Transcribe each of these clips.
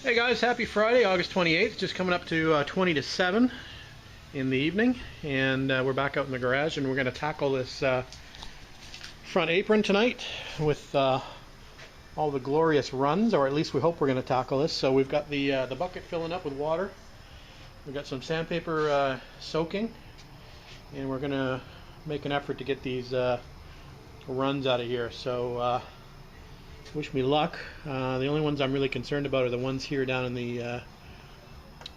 Hey guys, happy Friday, August 28th. Just coming up to 20 to 7 in the evening, and we're back out in the garage, and we're going to tackle this front apron tonight with all the glorious runs, or at least we hope we're going to tackle this. So we've got the bucket filling up with water. We've got some sandpaper soaking, and we're going to make an effort to get these runs out of here. So wish me luck. The only ones I'm really concerned about are the ones here down in the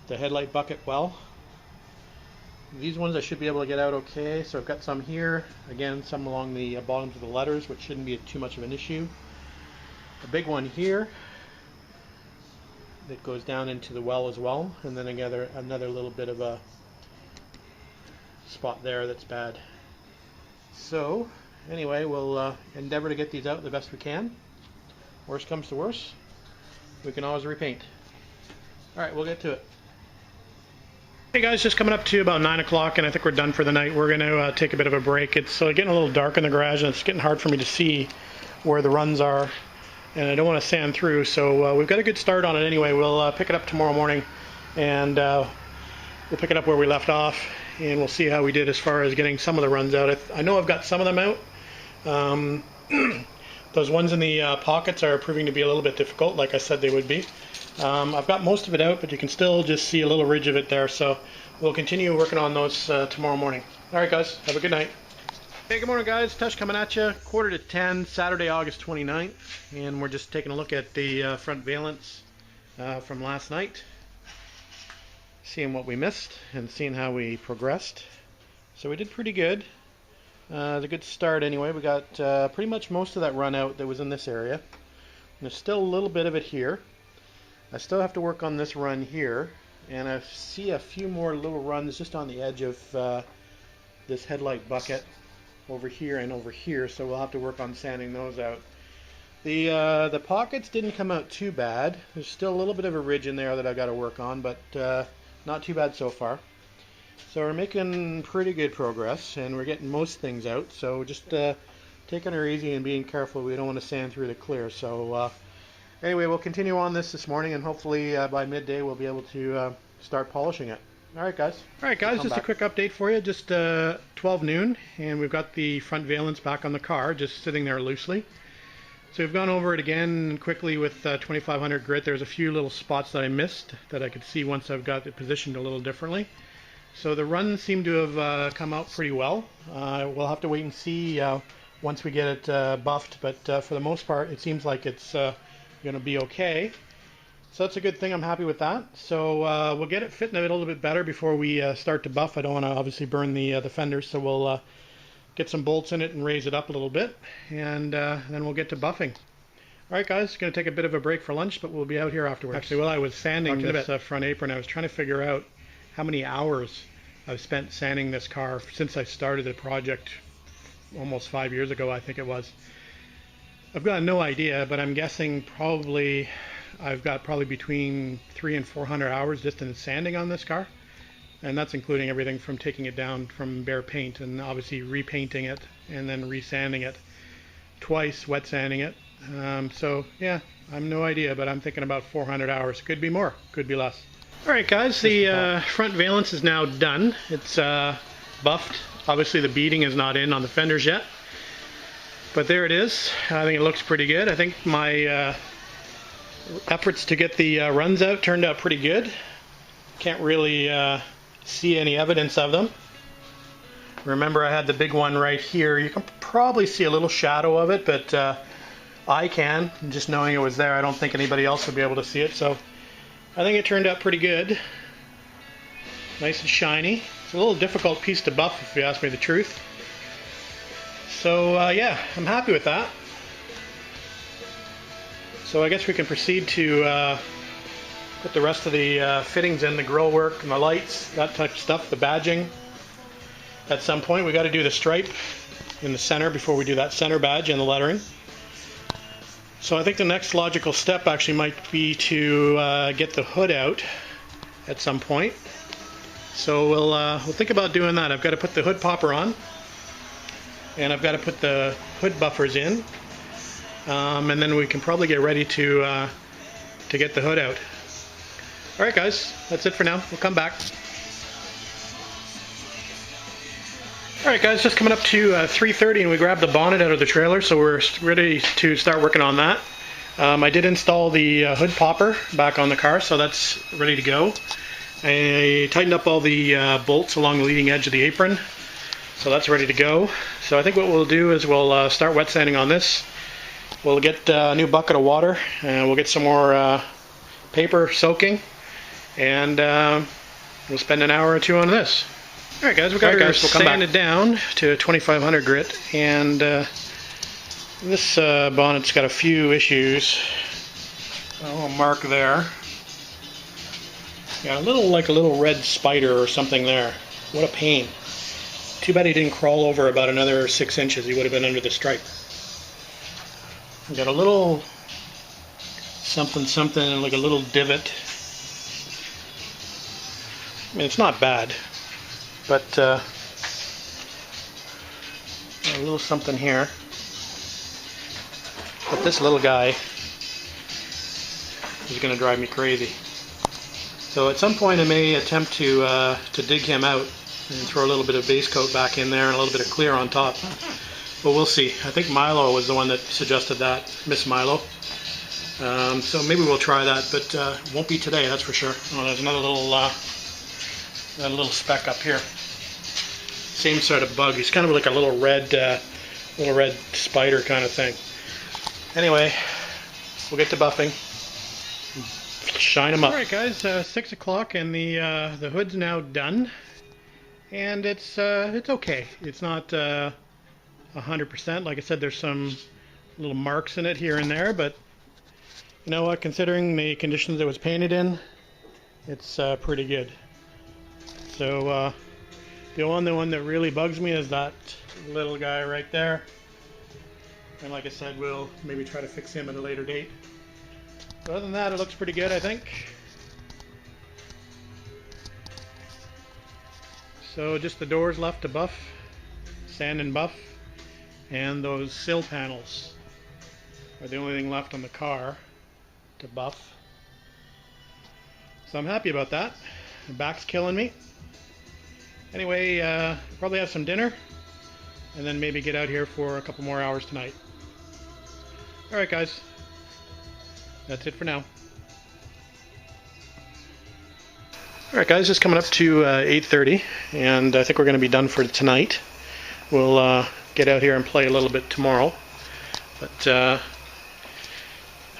headlight bucket well. These ones I should be able to get out okay. So I've got some here, again some along the bottoms of the letters, which shouldn't be too much of an issue. A big one here that goes down into the well as well, and then another little bit of a spot there that's bad. So anyway, we'll endeavor to get these out the best we can. Worst comes to worst, we can always repaint. Alright, we'll get to it. Hey guys, just coming up to about 9 o'clock, and I think we're done for the night. We're going to take a bit of a break. It's getting a little dark in the garage, and it's getting hard for me to see where the runs are, and I don't want to sand through, so we've got a good start on it anyway. We'll pick it up tomorrow morning, and we'll pick it up where we left off, and we'll see how we did as far as getting some of the runs out. I know I've got some of them out. Those ones in the pockets are proving to be a little bit difficult, like I said they would be. I've got most of it out, but you can still just see a little ridge of it there, so we'll continue working on those tomorrow morning. Alright guys, have a good night. Hey, good morning guys, Tush coming at you, 9:45, Saturday, August 29th, and we're just taking a look at the front valence from last night, seeing what we missed and seeing how we progressed. So we did pretty good. It's a good start anyway. We got pretty much most of that run out that was in this area. There's still a little bit of it here. I still have to work on this run here, and I see a few more little runs just on the edge of this headlight bucket over here and over here, so we'll have to work on sanding those out. The pockets didn't come out too bad. There's still a little bit of a ridge in there that I've got to work on, but not too bad so far. So we're making pretty good progress, and we're getting most things out, so just taking her easy and being careful. We don't want to sand through the clear. So anyway, we'll continue on this morning, and hopefully by midday we'll be able to start polishing it. Alright guys, just a quick update for you. Just 12 noon, and we've got the front valence back on the car, just sitting there loosely. So we've gone over it again quickly with 2500 grit. There's a few little spots that I missed that I could see once I've got it positioned a little differently. So the runs seem to have come out pretty well. We'll have to wait and see once we get it buffed, but for the most part it seems like it's going to be okay. So that's a good thing. I'm happy with that. So we'll get it fitting a little bit better before we start to buff. I don't want to obviously burn the fenders, so we'll get some bolts in it and raise it up a little bit, and then we'll get to buffing. Alright guys, going to take a bit of a break for lunch, but we'll be out here afterwards. Actually, while I was sanding this front apron, I was trying to figure out how many hours I've spent sanding this car since I started the project almost 5 years ago, I think it was. I've got no idea, but I'm guessing I've got probably between 300 and 400 hours just in sanding on this car, and that's including everything from taking it down from bare paint and obviously repainting it and then resanding it twice, wet sanding it. So yeah, I have no idea, but I'm thinking about 400 hours. Could be more, could be less. Alright guys, the front valence is now done. It's buffed. Obviously the beading is not in on the fenders yet, but there it is. I think it looks pretty good. I think my efforts to get the runs out turned out pretty good. Can't really see any evidence of them. Remember, I had the big one right here. You can probably see a little shadow of it, but I can. Just knowing it was there, I don't think anybody else would be able to see it. So I think it turned out pretty good. Nice and shiny. It's a little difficult piece to buff, if you ask me the truth. So yeah, I'm happy with that. So I guess we can proceed to put the rest of the fittings in, the grill work and the lights, that type of stuff, the badging. At some point we got to do the stripe in the center before we do that center badge and the lettering. So I think the next logical step actually might be to get the hood out at some point. So we'll think about doing that. I've got to put the hood popper on, and I've got to put the hood buffers in, and then we can probably get ready to get the hood out. Alright guys, that's it for now. We'll come back. Alright guys, just coming up to 3:30 and we grabbed the bonnet out of the trailer, so we're ready to start working on that. I did install the hood popper back on the car, so that's ready to go. I tightened up all the bolts along the leading edge of the apron, so that's ready to go. So I think what we'll do is we'll start wet sanding on this. We'll get a new bucket of water and we'll get some more paper soaking, and we'll spend an hour or two on this. Alright guys, we'll sand it down to 2500 grit, and this bonnet's got a few issues. A little mark there. Yeah, like a little red spider or something there. What a pain. Too bad he didn't crawl over about another 6 inches. He would have been under the stripe. We got a little something, like a little divot. I mean, it's not bad, but a little something here. But this little guy is going to drive me crazy. So at some point I may attempt to dig him out and throw a little bit of base coat back in there and a little bit of clear on top. But we'll see. I think Milo was the one that suggested that, Miss Milo. So maybe we'll try that, but won't be today, that's for sure. Oh, there's another little speck up here. Same sort of bug. He's kind of like a little red spider kind of thing. Anyway, we'll get to buffing. Shine them up. All right, guys. 6 o'clock, and the hood's now done, and it's okay. It's not 100%. Like I said, there's some little marks in it here and there, but you know what? Considering the conditions it was painted in, it's pretty good. So the only one that really bugs me is that little guy right there. And like I said, we'll maybe try to fix him at a later date. But other than that, it looks pretty good, I think. So just the doors left to buff, sand and buff, and those sill panels are the only thing left on the car to buff. So I'm happy about that. The back's killing me. Anyway, probably have some dinner and then maybe get out here for a couple more hours tonight. Alright guys, that's it for now. Alright guys, just coming up to 8:30, and I think we're going to be done for tonight. We'll get out here and play a little bit tomorrow. But I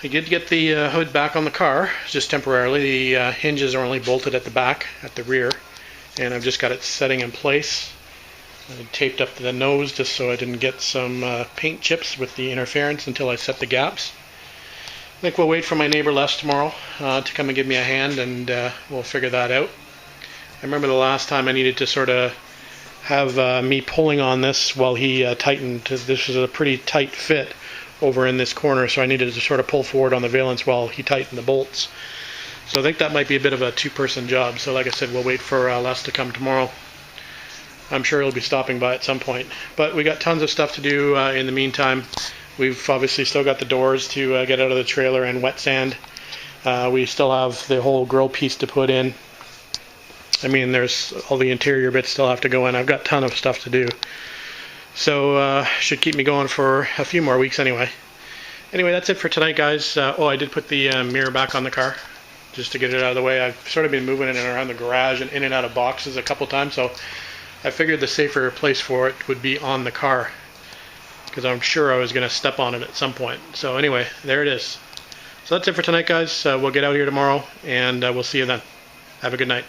did get the hood back on the car, just temporarily. The hinges are only bolted at the back, at the rear, and I've just got it setting in place. I taped up the nose just so I didn't get some paint chips with the interference until I set the gaps. I think we'll wait for my neighbor Les tomorrow to come and give me a hand, and we'll figure that out. I remember the last time I needed to sort of have me pulling on this while he tightened. This was a pretty tight fit over in this corner, so I needed to sort of pull forward on the valence while he tightened the bolts. So I think that might be a bit of a two-person job. So like I said, we'll wait for Les to come tomorrow. I'm sure he'll be stopping by at some point. But we got tons of stuff to do in the meantime. We've obviously still got the doors to get out of the trailer and wet sand. We still have the whole grill piece to put in. I mean, there's all the interior bits still have to go in. I've got a ton of stuff to do. So should keep me going for a few more weeks anyway. Anyway, that's it for tonight, guys. Oh, I did put the mirror back on the car just to get it out of the way. I've sort of been moving it around the garage and in and out of boxes a couple times, so I figured the safer place for it would be on the car, because I'm sure I was going to step on it at some point. So anyway, there it is. So that's it for tonight, guys. We'll get out here tomorrow, and we'll see you then. Have a good night.